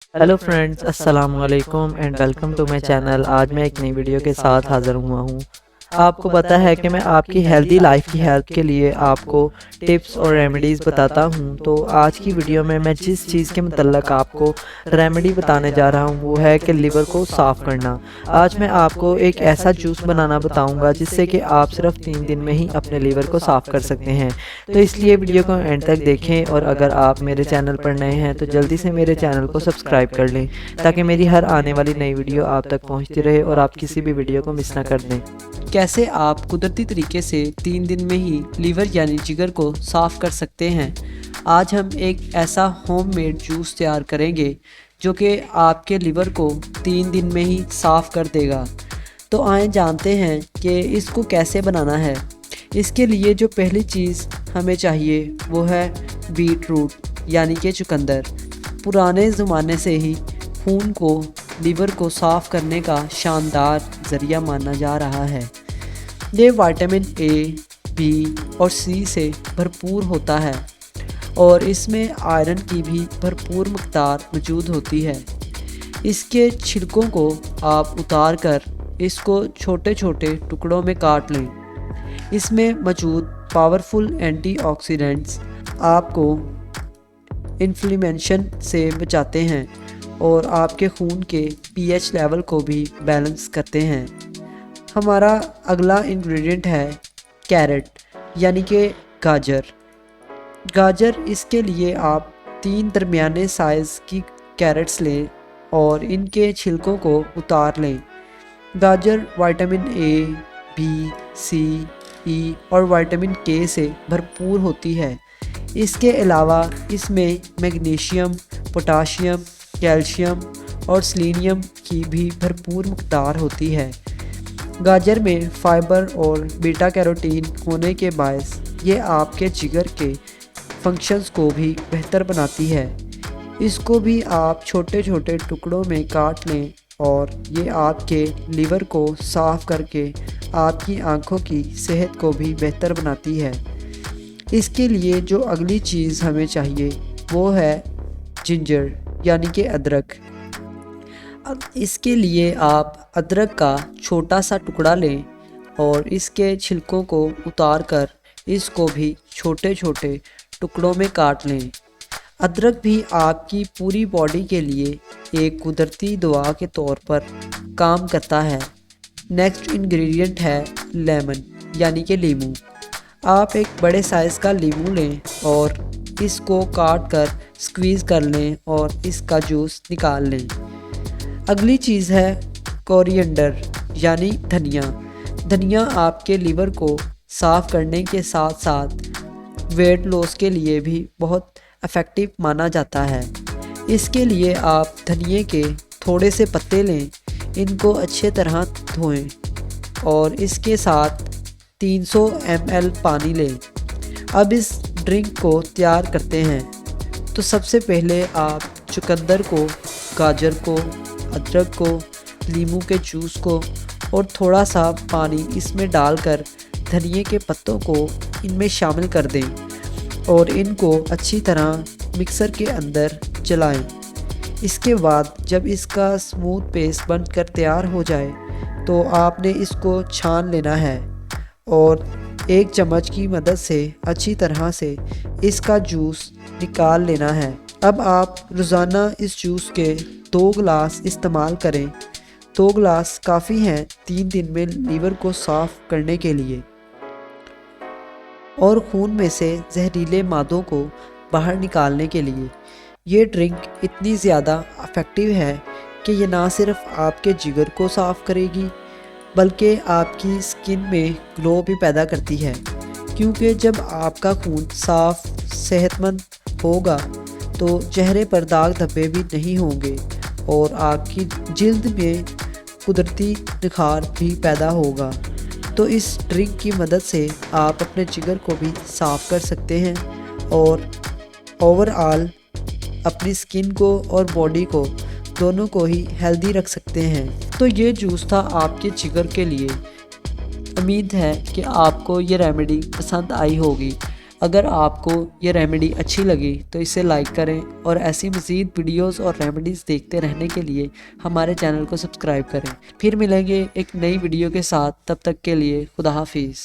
Hello friends, अस्सलाम वालेकुम and welcome to my channel. आज मैं एक नई वीडियो के साथ हाज़िर हुआ हूँ। आपको पता है कि मैं आपकी हेल्दी लाइफ की हेल्प के लिए आपको टिप्स और रेमेडीज़ बताता हूँ। तो आज की वीडियो में मैं जिस चीज़ के मतलब आपको रेमेडी बताने जा रहा हूँ वो है कि लिवर को साफ़ करना। आज मैं आपको एक ऐसा जूस बनाना बताऊँगा जिससे कि आप सिर्फ 3 दिन में ही अपने लिवर को साफ़ कर सकते हैं। तो इसलिए वीडियो को एंड तक देखें, और अगर आप मेरे चैनल पर नए हैं तो जल्दी से मेरे चैनल को सब्सक्राइब कर लें ताकि मेरी हर आने वाली नई वीडियो आप तक पहुंचती रहे और आप किसी भी वीडियो को मिस ना कर दें। कैसे आप कुदरती तरीके से 3 दिन में ही लीवर यानी जिगर को साफ़ कर सकते हैं। आज हम एक ऐसा होममेड जूस तैयार करेंगे जो कि आपके लिवर को 3 दिन में ही साफ़ कर देगा। तो आए जानते हैं कि इसको कैसे बनाना है। इसके लिए जो पहली चीज़ हमें चाहिए वो है बीट रूट यानी कि चुकंदर। पुराने ज़माने से ही खून को लिवर को साफ़ करने का शानदार ज़रिया माना जा रहा है। ये विटामिन ए, बी और सी से भरपूर होता है और इसमें आयरन की भी भरपूर मकदार मौजूद होती है। इसके छिलकों को आप उतार कर इसको छोटे छोटे टुकड़ों में काट लें। इसमें मौजूद पावरफुल एंटीऑक्सीडेंट्स आपको इन्फ्लेमेशन से बचाते हैं और आपके खून के पीएच लेवल को भी बैलेंस करते हैं। हमारा अगला इंग्रेडिएंट है कैरेट यानी कि गाजर। गाजर इसके लिए आप 3 दरमियाने साइज़ की कैरेट्स लें और इनके छिलकों को उतार लें। गाजर विटामिन ए, बी, सी, ई और विटामिन के से भरपूर होती है। इसके अलावा इसमें मैग्नीशियम, पोटाशियम, कैल्शियम और सेलेनियम की भी भरपूर मकदार होती है। गाजर में फाइबर और बीटा कैरोटीन होने के बायस ये आपके जिगर के फंक्शंस को भी बेहतर बनाती है। इसको भी आप छोटे छोटे टुकड़ों में काट लें और ये आपके लिवर को साफ़ करके आपकी आँखों की सेहत को भी बेहतर बनाती है। इसके लिए जो अगली चीज़ हमें चाहिए वो है जिंजर यानी कि अदरक। अब इसके लिए आप अदरक का छोटा सा टुकड़ा लें और इसके छिलकों को उतार कर इसको भी छोटे छोटे टुकड़ों में काट लें। अदरक भी आपकी पूरी बॉडी के लिए एक कुदरती दवा के तौर पर काम करता है। नेक्स्ट इंग्रेडिएंट है लेमन यानी कि नींबू। आप एक बड़े साइज़ का नींबू लें और इसको काट कर स्क्वीज़ कर लें और इसका जूस निकाल लें। अगली चीज़ है कोरिएंडर यानी धनिया। धनिया आपके लिवर को साफ़ करने के साथ साथ वेट लॉस के लिए भी बहुत इफ़ेक्टिव माना जाता है। इसके लिए आप धनिए के थोड़े से पत्ते लें, इनको अच्छे तरह धोएं और इसके साथ 300 ml पानी लें। अब इस ड्रिंक को तैयार करते हैं। तो सबसे पहले आप चुकंदर को, गाजर को, अदरक को, नींबू के जूस को और थोड़ा सा पानी इसमें डालकर धनिए के पत्तों को इनमें शामिल कर दें और इनको अच्छी तरह मिक्सर के अंदर चलाएं। इसके बाद जब इसका स्मूथ पेस्ट बनकर तैयार हो जाए तो आपने इसको छान लेना है और एक चम्मच की मदद से अच्छी तरह से इसका जूस निकाल लेना है। अब आप रोज़ाना इस जूस के 2 गिलास इस्तेमाल करें। 2 गिलास काफ़ी हैं 3 दिन में लीवर को साफ़ करने के लिए और खून में से जहरीले मादों को बाहर निकालने के लिए। ये ड्रिंक इतनी ज़्यादा इफ़ेक्टिव है कि ये ना सिर्फ आपके जिगर को साफ़ करेगी बल्कि आपकी स्किन में ग्लो भी पैदा करती है, क्योंकि जब आपका खून साफ़ सेहतमंद होगा तो चेहरे पर दाग धब्बे भी नहीं होंगे और आपकी जिल्द में कुदरती निखार भी पैदा होगा। तो इस ड्रिंक की मदद से आप अपने जिगर को भी साफ़ कर सकते हैं और ओवरऑल अपनी स्किन को और बॉडी को दोनों को ही हेल्दी रख सकते हैं। तो ये जूस था आपके जिगर के लिए। उम्मीद है कि आपको ये रेमेडी पसंद आई होगी। अगर आपको ये रेमेडी अच्छी लगी तो इसे लाइक करें और ऐसी मज़ीद वीडियोस और रेमेडीज़ देखते रहने के लिए हमारे चैनल को सब्सक्राइब करें। फिर मिलेंगे एक नई वीडियो के साथ, तब तक के लिए खुदा हाफिज़।